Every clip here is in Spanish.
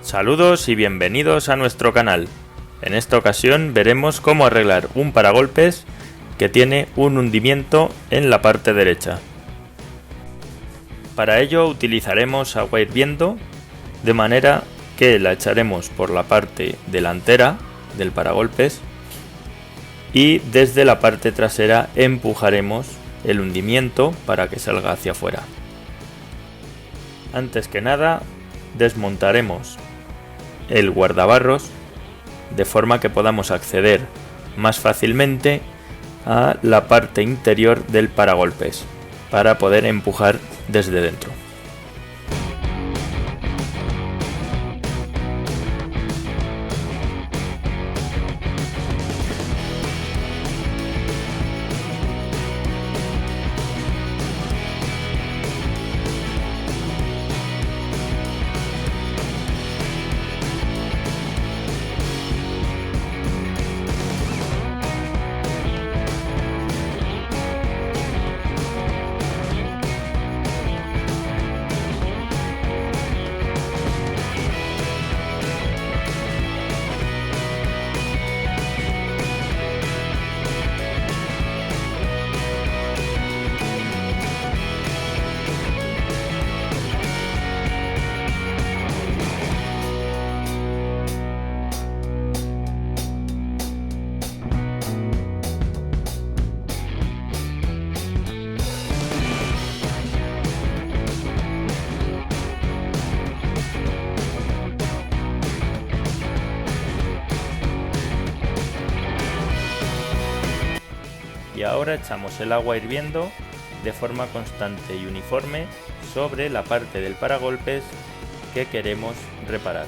Saludos y bienvenidos a nuestro canal. En esta ocasión veremos cómo arreglar un paragolpes que tiene un hundimiento en la parte derecha. Para ello utilizaremos agua hirviendo, de manera que la echaremos por la parte delantera del paragolpes y desde la parte trasera empujaremos el hundimiento para que salga hacia afuera. Antes que nada, desmontaremos el guardabarros de forma que podamos acceder más fácilmente a la parte interior del paragolpes para poder empujar desde dentro. Y ahora echamos el agua hirviendo de forma constante y uniforme sobre la parte del paragolpes que queremos reparar.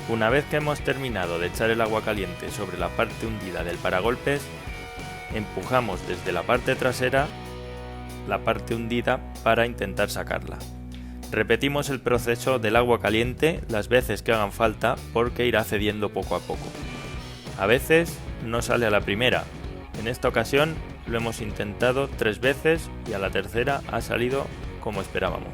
Una vez que hemos terminado de echar el agua caliente sobre la parte hundida del paragolpes, empujamos desde la parte trasera la parte hundida para intentar sacarla. Repetimos el proceso del agua caliente las veces que hagan falta porque irá cediendo poco a poco. A veces no sale a la primera. En esta ocasión lo hemos intentado 3 veces y a la tercera ha salido como esperábamos.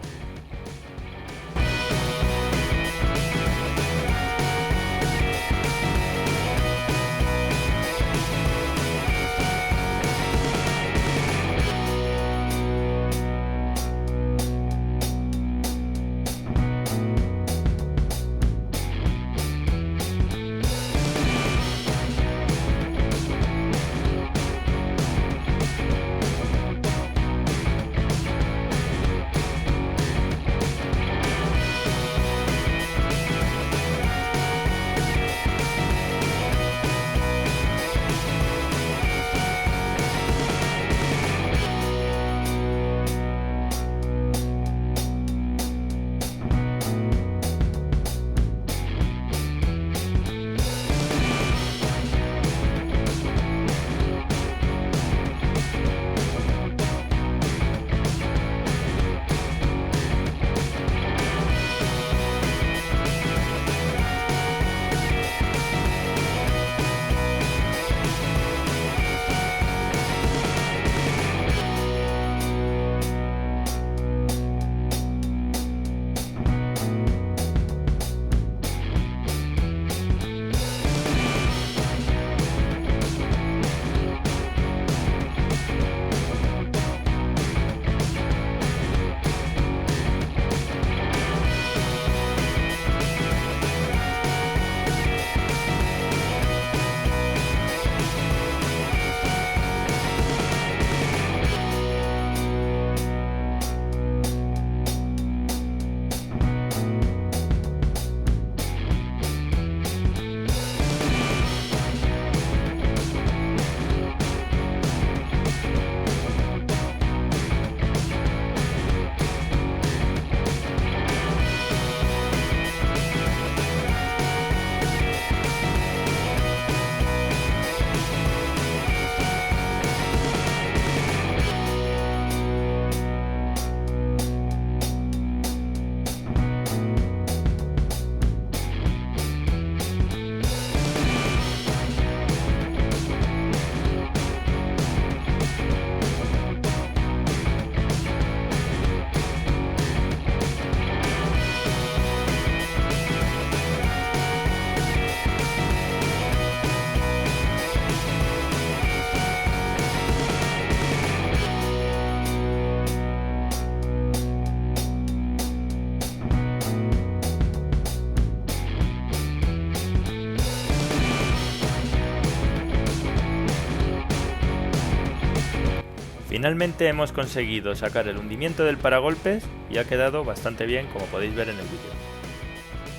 Finalmente hemos conseguido sacar el hundimiento del paragolpes y ha quedado bastante bien, como podéis ver en el vídeo.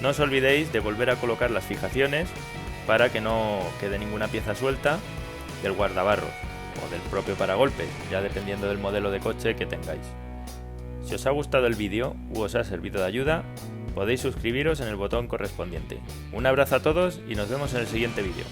No os olvidéis de volver a colocar las fijaciones para que no quede ninguna pieza suelta del guardabarros o del propio paragolpes, ya dependiendo del modelo de coche que tengáis. Si os ha gustado el vídeo u os ha servido de ayuda, podéis suscribiros en el botón correspondiente. Un abrazo a todos y nos vemos en el siguiente vídeo.